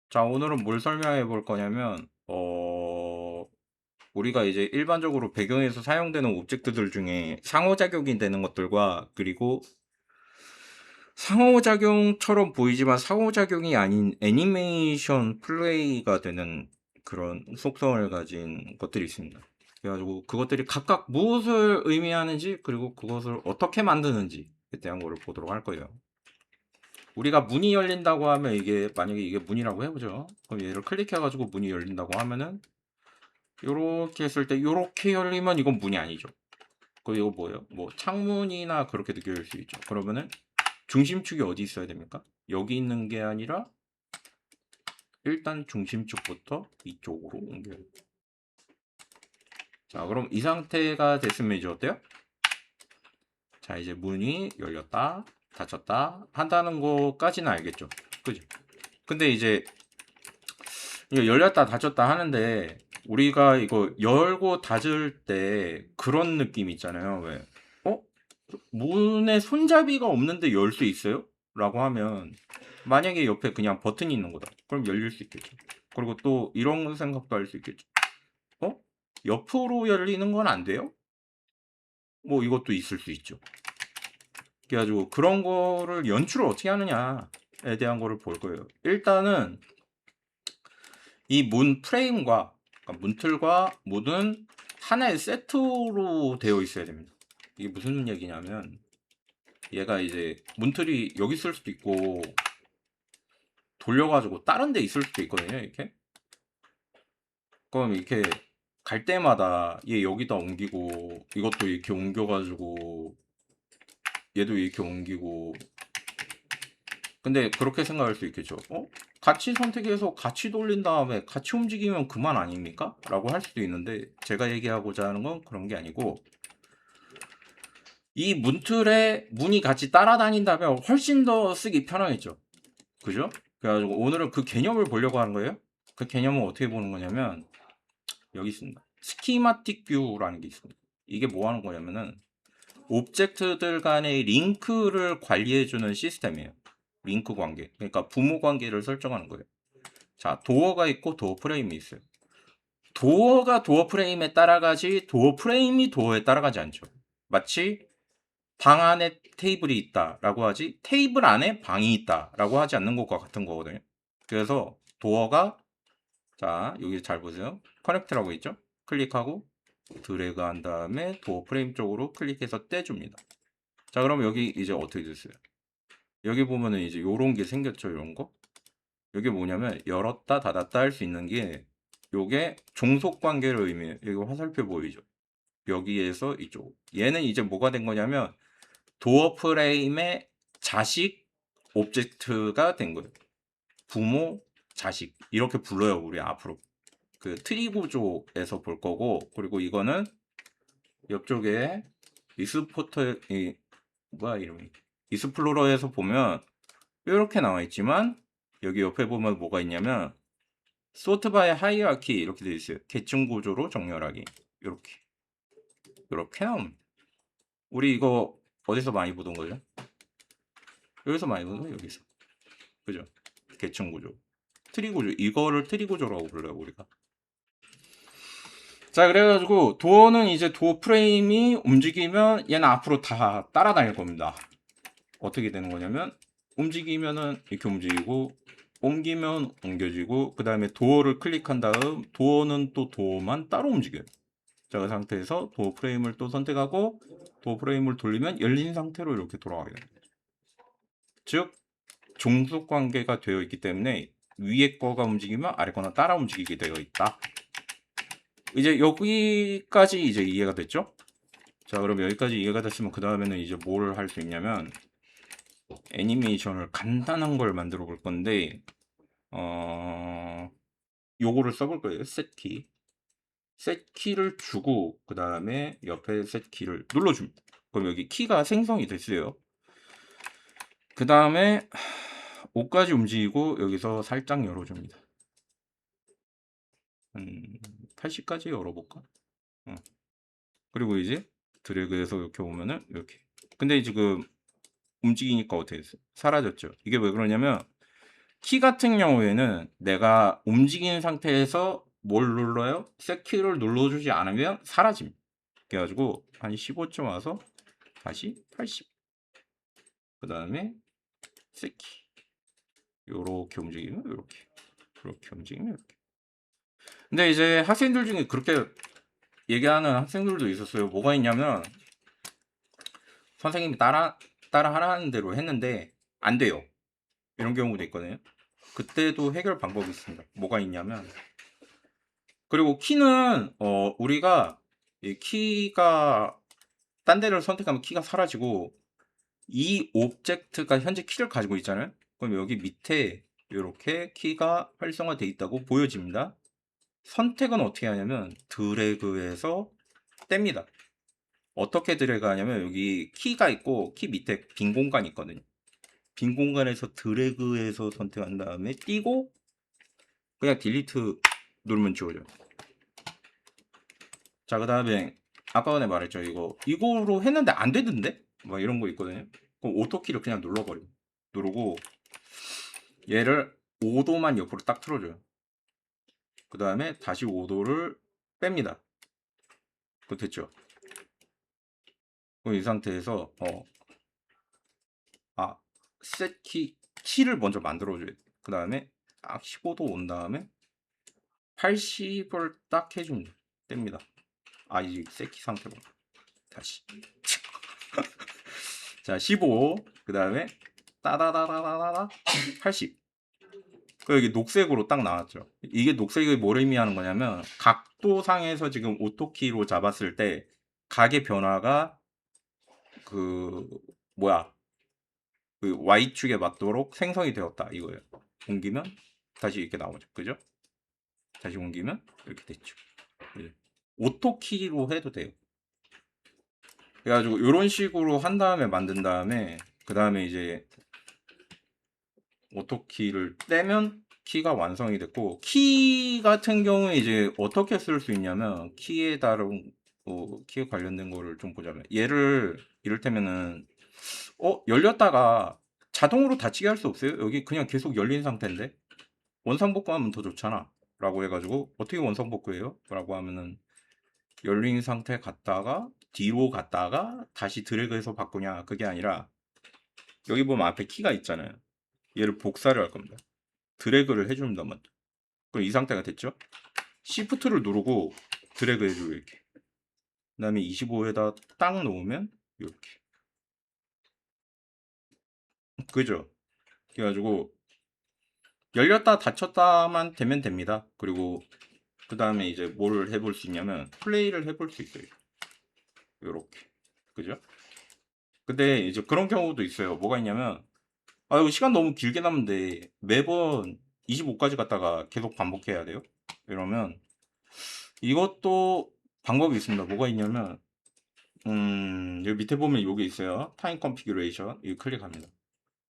자, 오늘은 뭘 설명해 볼 거냐면, 우리가 이제 일반적으로 배경에서 사용되는 오브젝트들 중에 상호작용이 되는 것들과, 그리고 상호작용처럼 보이지만 상호작용이 아닌 애니메이션 플레이가 되는 그런 속성을 가진 것들이 있습니다. 그래가지고 그것들이 각각 무엇을 의미하는지, 그리고 그것을 어떻게 만드는지에 대한 거를 보도록 할 거예요. 우리가 문이 열린다고 하면, 이게 만약에 이게 문이라고 해보죠. 그럼 얘를 클릭해가지고 문이 열린다고 하면은 요렇게 했을 때 요렇게 열리면 이건 문이 아니죠. 그 이거 뭐예요? 뭐 창문이나 그렇게 느낄 수 있죠. 그러면은 중심축이 어디 있어야 됩니까? 여기 있는 게 아니라 일단 중심축부터 이쪽으로 옮겨요. 자, 그럼 이 상태가 됐으면 이제 어때요? 자, 이제 문이 열렸다 닫혔다 한다는 거까지는 알겠죠. 그죠? 근데 이제 이거 열렸다 닫혔다 하는데, 우리가 이거 열고 닫을 때 그런 느낌 있잖아요. 왜? 어? 문에 손잡이가 없는데 열 수 있어요? 라고 하면, 만약에 옆에 그냥 버튼이 있는 거다. 그럼 열릴 수 있겠죠. 그리고 또 이런 생각도 할 수 있겠죠. 어? 옆으로 열리는 건 안 돼요? 뭐 이것도 있을 수 있죠. 그래가지고 그런 거를 연출을 어떻게 하느냐에 대한 거를 볼 거예요. 일단은 이 문 프레임과, 그러니까 문틀과 문은 하나의 세트로 되어 있어야 됩니다. 이게 무슨 얘기냐면, 얘가 이제 문틀이 여기 있을 수도 있고 돌려가지고 다른 데 있을 수도 있거든요. 이렇게. 그럼 이렇게 갈 때마다 얘 여기다 옮기고 이것도 이렇게 옮겨가지고 얘도 이렇게 옮기고. 근데 그렇게 생각할 수 있겠죠. 같이 선택해서 같이 돌린 다음에 같이 움직이면 그만 아닙니까? 라고 할 수도 있는데, 제가 얘기하고자 하는 건 그런 게 아니고, 이 문틀에 문이 같이 따라다닌다면 훨씬 더 쓰기 편하겠죠. 그죠? 그래가지고 오늘은 그 개념을 보려고 하는 거예요. 그 개념은 어떻게 보는 거냐면, 여기 있습니다. 스키마틱 뷰라는 게 있습니다. 이게 뭐 하는 거냐면은, 오브젝트들 간의 링크를 관리해주는 시스템이에요. 링크 관계. 그러니까 부모 관계를 설정하는 거예요. 자, 도어가 있고 도어 프레임이 있어요. 도어가 도어 프레임에 따라가지 도어 프레임이 도어에 따라가지 않죠. 마치 방 안에 테이블이 있다라고 하지 테이블 안에 방이 있다라고 하지 않는 것과 같은 거거든요. 그래서 도어가, 자 여기 잘 보세요. 커넥트라고 있죠. 클릭하고 드래그 한 다음에 도어 프레임 쪽으로 클릭해서 떼줍니다. 자, 그럼 여기 이제 어떻게 됐어요? 여기 보면은 이제 요런 게 생겼죠. 이런 거. 이게 뭐냐면 열었다 닫았다 할 수 있는 게, 요게 종속 관계를 의미해요. 여기 화살표 보이죠? 여기에서 이쪽. 얘는 이제 뭐가 된 거냐면 도어 프레임의 자식 오브젝트가 된 거예요. 부모, 자식 이렇게 불러요. 우리 앞으로 그 트리 구조에서 볼 거고. 그리고 이거는 옆쪽에 익스포터, 뭐야 이름이, 익스플로러에서 보면 이렇게 나와 있지만, 여기 옆에 보면 뭐가 있냐면 소트 바이 하이어키 이렇게 되어 있어요. 계층 구조로 정렬하기. 이렇게 나옵니다. 우리 이거 어디서 많이 보던 거죠? 여기서 많이 보는 거예요. 여기서. 그죠? 계층 구조, 트리 구조. 이거를 트리 구조라고 불러요, 우리가. 자, 그래가지고 도어는 이제 도어 프레임이 움직이면 얘는 앞으로 다 따라다닐 겁니다. 어떻게 되는 거냐면, 움직이면은 이렇게 움직이고, 옮기면 옮겨지고, 그 다음에 도어를 클릭한 다음 도어는 또 도어만 따로 움직여요. 자, 그 상태에서 도어 프레임을 또 선택하고 도어 프레임을 돌리면 열린 상태로 이렇게 돌아가게 됩니다. 즉 종속 관계가 되어 있기 때문에 위에 거가 움직이면 아래 거는 따라 움직이게 되어 있다. 이제 여기까지 이제 이해가 됐죠? 자, 그럼 여기까지 이해가 됐으면 그 다음에는 이제 뭘 할 수 있냐면, 애니메이션을 간단한 걸 만들어 볼 건데, 요거를 써볼 거예요. 셋키를 주고 그 다음에 옆에 셋키를 눌러줍니다. 그럼 여기 키가 생성이 됐어요. 그 다음에 5까지 움직이고 여기서 살짝 열어줍니다. 80까지 열어볼까? 그리고 이제 드래그해서 이렇게 오면은 이렇게. 근데 지금 움직이니까 어떻게 됐어요? 사라졌죠. 이게 왜 그러냐면 키 같은 경우에는 내가 움직인 상태에서 뭘 눌러요? 새키를 눌러주지 않으면 사라짐. 그래가지고 한 15쯤 와서 다시 80. 그 다음에 새키. 요렇게 움직이면 요렇게. 그렇게 움직이면 이렇게. 근데 이제 학생들 중에 그렇게 얘기하는 학생들도 있었어요. 뭐가 있냐면 선생님이 따라 하라는 대로 했는데 안 돼요. 이런 경우도 있거든요. 그때도 해결 방법이 있습니다. 뭐가 있냐면 그리고 키는 우리가 이 키가 딴 데를 선택하면 키가 사라지고 이 오브젝트가 현재 키를 가지고 있잖아요. 그럼 여기 밑에 이렇게 키가 활성화되어 있다고 보여집니다. 선택은 어떻게 하냐면 드래그해서 뗍니다. 어떻게 드래그 하냐면 여기 키가 있고 키 밑에 빈 공간이 있거든요. 빈 공간에서 드래그해서 선택한 다음에 띄고 그냥 딜리트 누르면 지워져요. 자, 그 다음에 아까 전에 말했죠. 이거로 했는데 안 되던데? 막 이런 거 있거든요. 그럼 오토키를 그냥 눌러버려. 누르고 얘를 5도만 옆으로 딱 틀어줘요. 그 다음에 다시 5도를 뺍니다. 그거 됐죠? 그럼 이 상태에서 셋 키를 먼저 만들어줘야 돼. 그 다음에 딱 15도 온 다음에 80을 딱 해주면 됩니다. 이제 셋키 상태로 다시 자 15, 그 다음에 따다다다다다 80. 여기 녹색으로 딱 나왔죠. 이게 녹색이 뭘 의미하는 거냐면 각도상에서 지금 오토키로 잡았을 때 각의 변화가 그 뭐야 그 Y축에 맞도록 생성이 되었다 이거예요. 옮기면 다시 이렇게 나오죠. 그죠? 다시 옮기면 이렇게 됐죠. 네. 오토키로 해도 돼요. 그래가지고 이런 식으로 한 다음에 만든 다음에 그 다음에 이제 오토키를 떼면 키가 완성이 됐고 키 같은 경우에 이제 어떻게 쓸 수 있냐면 키에 따른 키에 관련된 거를 좀 보자면 얘를 이를테면은 열렸다가 자동으로 닫히게 할 수 없어요? 여기 그냥 계속 열린 상태인데 원상복구하면 더 좋잖아 라고 해가지고 어떻게 원상복구해요? 라고 하면은 열린 상태 갔다가 뒤로 갔다가 다시 드래그해서 바꾸냐 그게 아니라 여기 보면 앞에 키가 있잖아요. 얘를 복사를 할 겁니다. 드래그를 해줍니다. 먼저. 그럼 이 상태가 됐죠? Shift를 누르고 드래그 해주고 이렇게. 그 다음에 25에다 딱 놓으면 이렇게. 그죠? 그래가지고 열렸다 닫혔다만 되면 됩니다. 그리고 그 다음에 이제 뭘 해볼 수 있냐면 플레이를 해볼 수 있어요. 요렇게. 그죠? 근데 이제 그런 경우도 있어요. 뭐가 있냐면 이거 시간 너무 길게 남는데 매번 25까지 갔다가 계속 반복해야 돼요. 이러면 이것도 방법이 있습니다. 뭐가 있냐면 여기 밑에 보면 여기 있어요. 타임 컨피규레이션 이거 클릭합니다.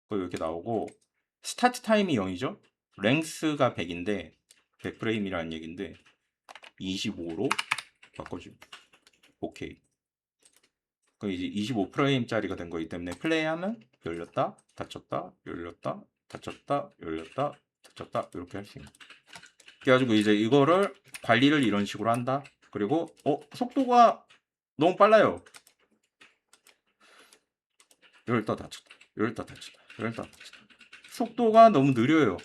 그 이렇게 나오고 스타트 타임이 0이죠. 랭스가 100인데 100프레임이라는 얘기인데 25로 바꿔줍니다. 오케이. 그 이제 25프레임짜리가 된 거기 때문에 플레이하면 열렸다, 닫혔다, 열렸다, 닫혔다, 열렸다, 닫혔다 이렇게 할 수 있는. 그래가지고 이제 이거를 관리를 이런 식으로 한다. 그리고 속도가 너무 빨라요. 열렸다 닫혔다, 열렸다 닫혔다, 열렸다 닫혔다. 속도가 너무 느려요.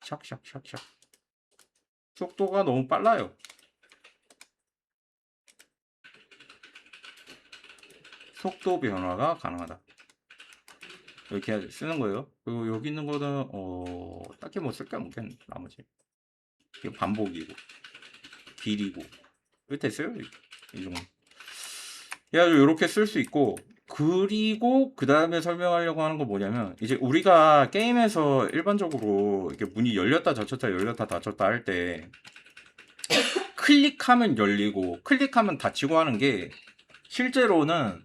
샥샥샥샥. 속도가 너무 빨라요. 속도 변화가 가능하다. 이렇게 쓰는 거예요. 그리고 여기 있는 거는 딱히 뭐 쓸 게 없겠네. 나머지 이게 반복이고 길이고 이거 됐어요. 이 정도. 그래가지고 이렇게 쓸 수 있고 그리고 그 다음에 설명하려고 하는 거 뭐냐면 이제 우리가 게임에서 일반적으로 이렇게 문이 열렸다 닫혔다 열렸다 닫혔다 할 때 클릭하면 열리고 클릭하면 닫히고 하는 게 실제로는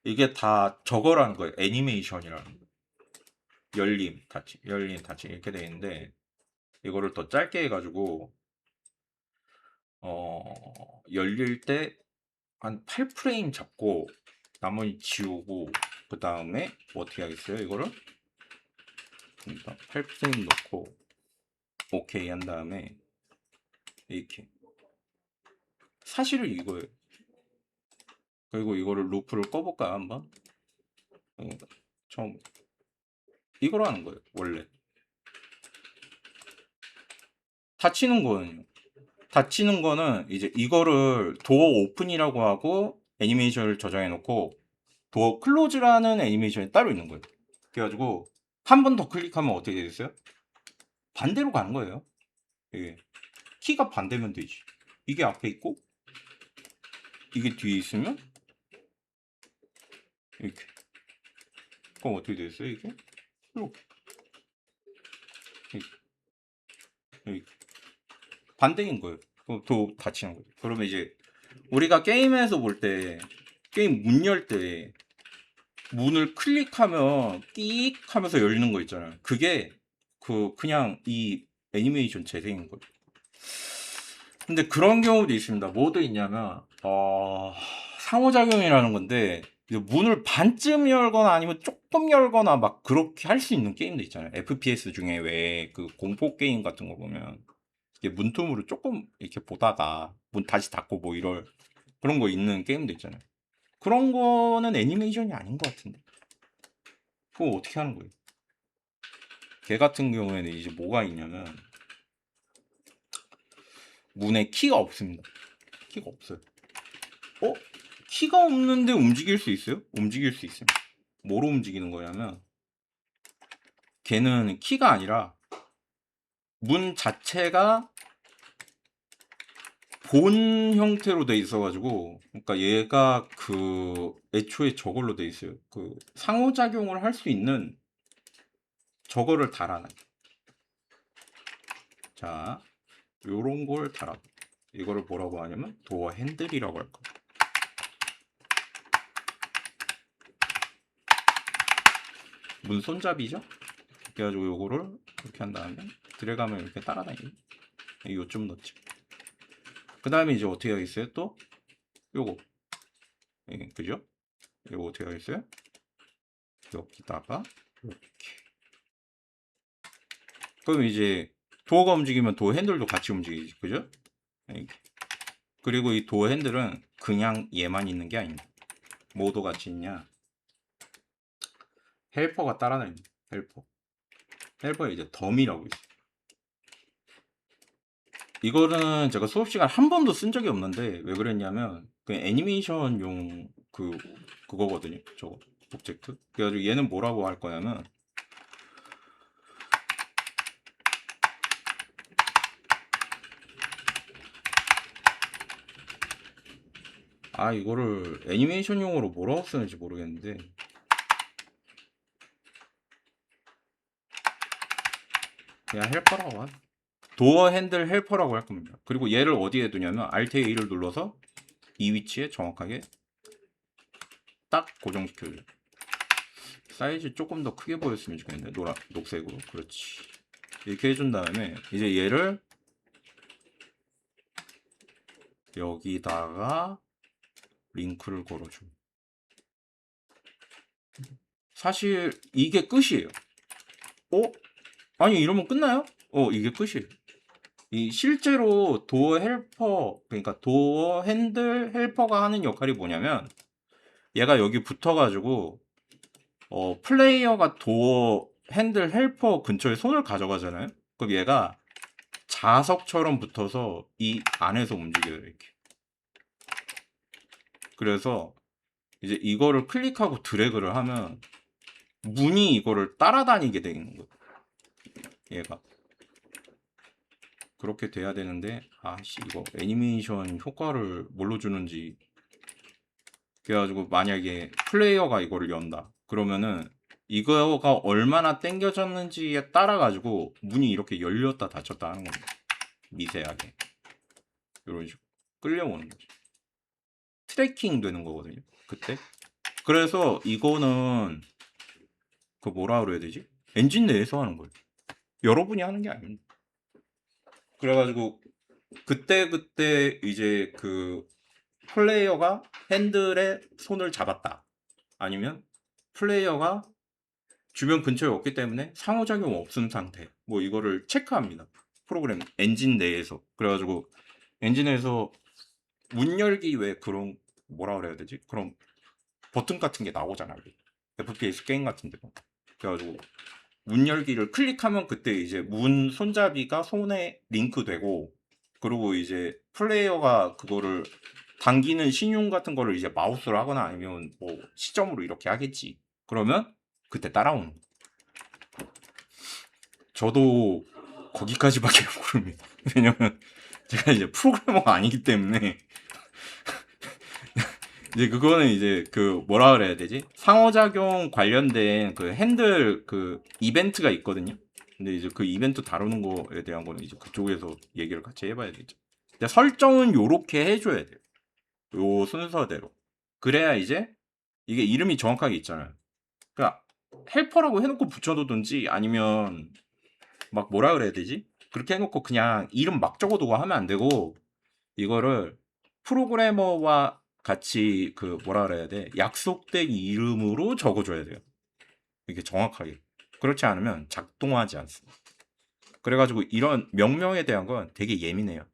이게 다 저거라는 거예요. 애니메이션이라는 거. 열림, 닫힘, 열림, 닫힘 이렇게 돼 있는데 이거를 더 짧게 해가지고 열릴 때 한 8프레임 잡고 나머지 지우고 그 다음에 어떻게 하겠어요? 이거를 8% 넣고 오케이 한 다음에 이렇게 사실은 이거예요. 그리고 이거를 루프를 꺼볼까요 한번? 처음 이걸 하는 거예요 원래. 닫히는 거는 닫히는 거는 이제 이거를 도어 오픈이라고 하고 애니메이션을 저장해 놓고 도어 클로즈라는 애니메이션이 따로 있는 거예요. 그래가지고 한 번 더 클릭하면 어떻게 되겠어요? 반대로 가는 거예요. 이게 키가 반대면 되지. 이게 앞에 있고 이게 뒤에 있으면 이렇게. 그럼 어떻게 되겠어요 이게? 이렇게. 이렇게. 반대인 거예요. 그럼 더 닫히는 거죠. 그러면 이제 우리가 게임에서 볼 때 게임 문 열 때 문을 클릭하면 띡 하면서 열리는 거 있잖아요. 그게 그냥 이 애니메이션 재생인 거죠. 근데 그런 경우도 있습니다. 뭐도 있냐면 상호작용이라는 건데 문을 반쯤 열거나 아니면 조금 열거나 막 그렇게 할 수 있는 게임도 있잖아요. FPS 중에 왜 그 공포 게임 같은 거 보면 이게 문틈으로 조금 이렇게 보다가 문 다시 닫고 뭐 이럴 그런 거 있는 게임도 있잖아요. 그런 거는 애니메이션이 아닌 것 같은데 그거 어떻게 하는 거예요? 걔 같은 경우에는 이제 뭐가 있냐면 문에 키가 없습니다. 키가 없어요. 키가 없는데 움직일 수 있어요? 움직일 수 있어요. 뭐로 움직이는 거냐면 걔는 키가 아니라 문 자체가 본 형태로 돼 있어가지고 그러니까 얘가 애초에 저걸로 돼 있어요. 상호작용을 할 수 있는 저거를 달아놔. 자, 요런 걸 달아. 이거를 뭐라고 하냐면 도어 핸들이라고 할 거야. 문 손잡이죠? 그래가지고 요거를 이렇게 한 다음에 드래그하면 이렇게 따라다니고 요쯤 넣지. 그 다음에 이제 어떻게 하겠어요? 또 요거 그죠? 요거 어떻게 하겠어요? 여기다가 이렇게. 그럼 이제 도어가 움직이면 도어 핸들도 같이 움직이지, 그죠? 이렇게. 그리고 이 도어 핸들은 그냥 얘만 있는 게 아닙니다. 뭐도 같이 있냐? 헬퍼가 따라다닙니다. 헬퍼에 이제 덤이라고 있어요. 이거는 제가 수업 시간 한 번도 쓴 적이 없는데 왜 그랬냐면 그 애니메이션용 그거거든요. 저거 오브젝트. 그래가지고 얘는 뭐라고 할 거냐면 이거를 애니메이션용으로 뭐라고 쓰는지 모르겠는데 그냥 헬퍼라고 한 도어 핸들 헬퍼라고 할 겁니다. 그리고 얘를 어디에 두냐면 Alt A를 눌러서 이 위치에 정확하게 딱 고정시켜줘요. 사이즈 조금 더 크게 보였으면 좋겠는데 녹색으로. 그렇지. 이렇게 해준 다음에 이제 얘를 여기다가 링크를 걸어줘. 사실 이게 끝이에요. 아니 이러면 끝나요? 이게 끝이에요. 이 실제로 도어 헬퍼 그러니까 도어 핸들 헬퍼가 하는 역할이 뭐냐면 얘가 여기 붙어가지고 플레이어가 도어 핸들 헬퍼 근처에 손을 가져가잖아요. 그럼 얘가 자석처럼 붙어서 이 안에서 움직여요 이렇게. 그래서 이제 이거를 클릭하고 드래그를 하면 문이 이거를 따라다니게 되는 거예요. 얘가 그렇게 돼야 되는데 이거 애니메이션 효과를 뭘로 주는지. 그래가지고 만약에 플레이어가 이거를 연다 그러면은 이거가 얼마나 당겨졌는지에 따라 가지고 문이 이렇게 열렸다 닫혔다 하는 겁니다. 미세하게 이런 식으로 끌려오는 거죠. 트래킹 되는 거거든요 그때. 그래서 이거는 뭐라 그래야 되지? 엔진 내에서 하는 거예요. 여러분이 하는 게 아닙니다. 그래가지고 그때 이제 플레이어가 핸들에 손을 잡았다 아니면 플레이어가 주변 근처에 없기 때문에 상호작용 없음 상태. 뭐 이거를 체크합니다. 프로그램 엔진 내에서. 그래가지고 엔진에서 문 열기 왜 그런 뭐라 그래야 되지? 그런 버튼 같은 게 나오잖아요. FPS 게임 같은 데서. 그래가지고 문 열기를 클릭하면 그때 이제 문 손잡이가 손에 링크되고, 그리고 이제 플레이어가 그거를 당기는 신용 같은 거를 이제 마우스로 하거나 아니면 뭐 시점으로 이렇게 하겠지. 그러면 그때 따라오는 거예요. 저도 거기까지밖에 모릅니다. 왜냐면 제가 이제 프로그래머가 아니기 때문에 이제 그거는 이제 그 뭐라 그래야 되지? 상호작용 관련된 그 핸들 그 이벤트가 있거든요. 근데 이제 그 이벤트 다루는 거에 대한 거는 이제 그쪽에서 얘기를 같이 해봐야 되죠. 근데 설정은 요렇게 해줘야 돼요. 요 순서대로. 그래야 이제 이게 이름이 정확하게 있잖아요. 그러니까 헬퍼라고 해놓고 붙여두든지 아니면 막 뭐라 그래야 되지? 그렇게 해놓고 그냥 이름 막 적어두고 하면 안 되고, 이거를 프로그래머와 같이 그 뭐라 그래야 돼? 약속된 이름으로 적어줘야 돼요. 이게 정확하게. 그렇지 않으면 작동하지 않습니다. 그래가지고 이런 명령에 대한 건 되게 예민해요.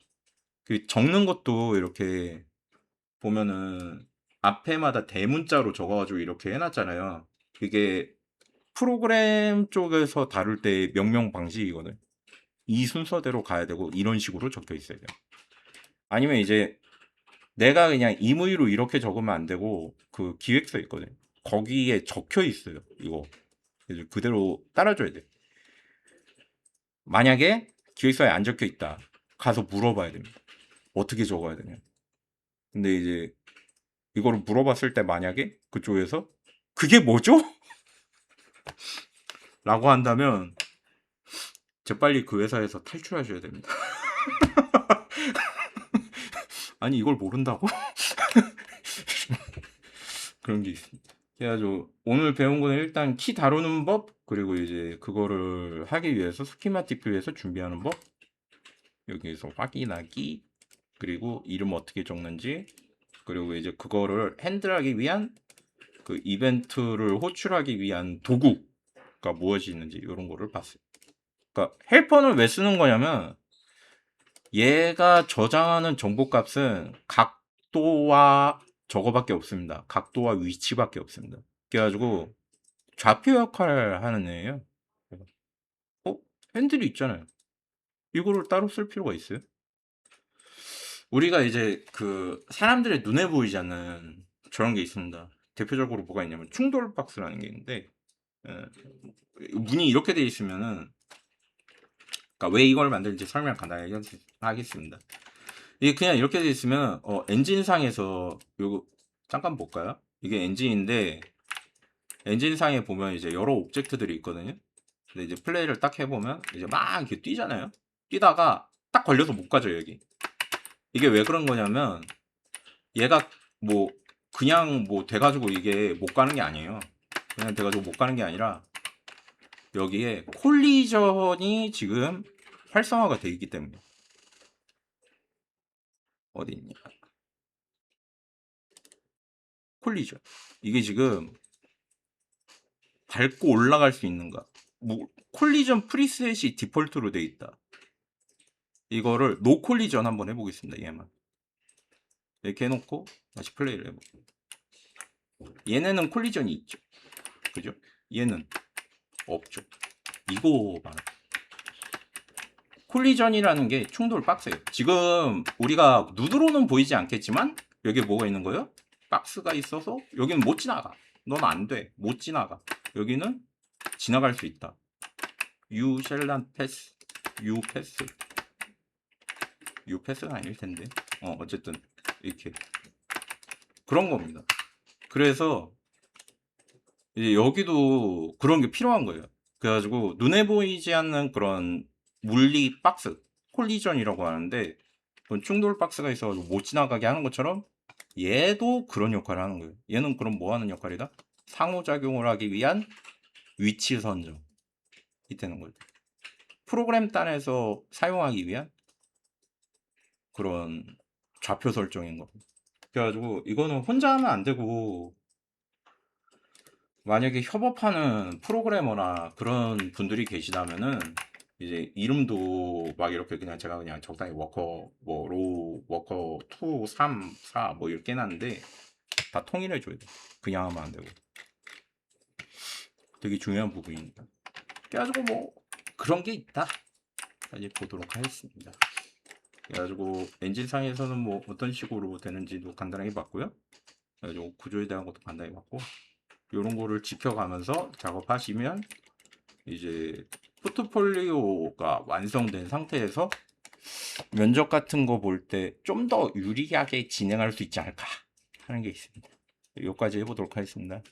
그 적는 것도 이렇게 보면은 앞에마다 대문자로 적어가지고 이렇게 해놨잖아요. 이게 프로그램 쪽에서 다룰 때 명령 방식이거든. 이 순서대로 가야 되고 이런 식으로 적혀 있어야 돼요. 아니면 이제 내가 그냥 임의로 이렇게 적으면 안 되고 그 기획서에 있거든. 거기에 적혀 있어요. 이거 그래서 그대로 따라줘야 돼. 만약에 기획서에 안 적혀 있다, 가서 물어봐야 됩니다. 어떻게 적어야 되냐. 근데 이제 이거를 물어봤을 때 만약에 그쪽에서 그게 뭐죠? 라고 한다면 재빨리 그 회사에서 탈출하셔야 됩니다. 아니 이걸 모른다고? 그런 게 있습니다. 그래가지고 오늘 배운 거는 일단 키 다루는 법, 그리고 이제 그거를 하기 위해서 스키마틱 뷰에서 준비하는 법, 여기에서 확인하기, 그리고 이름 어떻게 적는지, 그리고 이제 그거를 핸들하기 위한 그 이벤트를 호출하기 위한 도구가 무엇이 있는지 이런 거를 봤어요. 그러니까 헬퍼는 왜 쓰는 거냐면 얘가 저장하는 정보값은 각도와 저거밖에 없습니다. 각도와 위치밖에 없습니다. 그래가지고 좌표 역할을 하는 애예요. 어? 핸들이 있잖아요. 이거를 따로 쓸 필요가 있어요? 우리가 이제 그 사람들의 눈에 보이지 않는 저런 게 있습니다. 대표적으로 뭐가 있냐면 충돌 박스라는 게 있는데, 예, 문이 이렇게 돼 있으면은, 그러니까 왜 이걸 만드는지 설명 간단하게 하겠습니다. 이게 그냥 이렇게 돼 있으면 엔진상에서 요거 잠깐 볼까요? 이게 엔진인데 엔진상에 보면 이제 여러 오브젝트들이 있거든요. 근데 이제 플레이를 딱 해보면 이제 막 이렇게 뛰잖아요. 뛰다가 딱 걸려서 못 가죠 여기. 이게 왜 그런 거냐면 얘가 뭐 그냥 뭐 돼가지고 이게 못 가는 게 아니에요. 그냥 돼가지고 못 가는 게 아니라 여기에 콜리전이 지금 활성화가 돼 있기 때문에. 어디 있냐? 콜리전. 이게 지금 밟고 올라갈 수 있는가? 뭐 콜리전 프리셋이 디폴트로 돼 있다. 이거를 노 콜리전 한번 해보겠습니다. 얘만 이렇게 해놓고 다시 플레이를 해볼게요. 얘네는 콜리전이 있죠. 그죠? 얘는 없죠. 이거 봐라. 콜리전이라는 게 충돌 박스예요. 지금 우리가 눈으로는 보이지 않겠지만 여기에 뭐가 있는 거예요? 박스가 있어서 여기는 못 지나가. 넌 안 돼. 못 지나가. 여기는 지나갈 수 있다. You shall not pass. You pass. You pass가 아닐 텐데. 어쨌든 이렇게 그런 겁니다. 그래서 이제 여기도 그런 게 필요한 거예요. 그래가지고 눈에 보이지 않는 그런 물리 박스, 콜리전이라고 하는데, 그런 충돌 박스가 있어가지고 못 지나가게 하는 것처럼 얘도 그런 역할을 하는 거예요. 얘는 그럼 뭐 하는 역할이다? 상호작용을 하기 위한 위치 선정. 이때는 거죠. 프로그램 단에서 사용하기 위한 그런 좌표 설정인 거. 그래가지고 이거는 혼자 하면 안 되고 만약에 협업하는 프로그래머나 그런 분들이 계시다면은 이제 이름도 막 이렇게 그냥 제가 그냥 적당히 워커 뭐 로우 워커 2, 3, 4 뭐 이렇게 해놨는데 다 통일해 줘야 돼. 그냥 하면 안 되고. 되게 중요한 부분입니다. 그래가지고 뭐 그런 게 있다. 이제 보도록 하겠습니다. 그래가지고 엔진상에서는 뭐 어떤 식으로 되는지도 간단하게 봤고요. 그래가지고 구조에 대한 것도 간단히 봤고, 이런 거를 지켜가면서 작업하시면 이제 포트폴리오가 완성된 상태에서 면접 같은 거 볼 때 좀 더 유리하게 진행할 수 있지 않을까 하는 게 있습니다. 여기까지 해보도록 하겠습니다.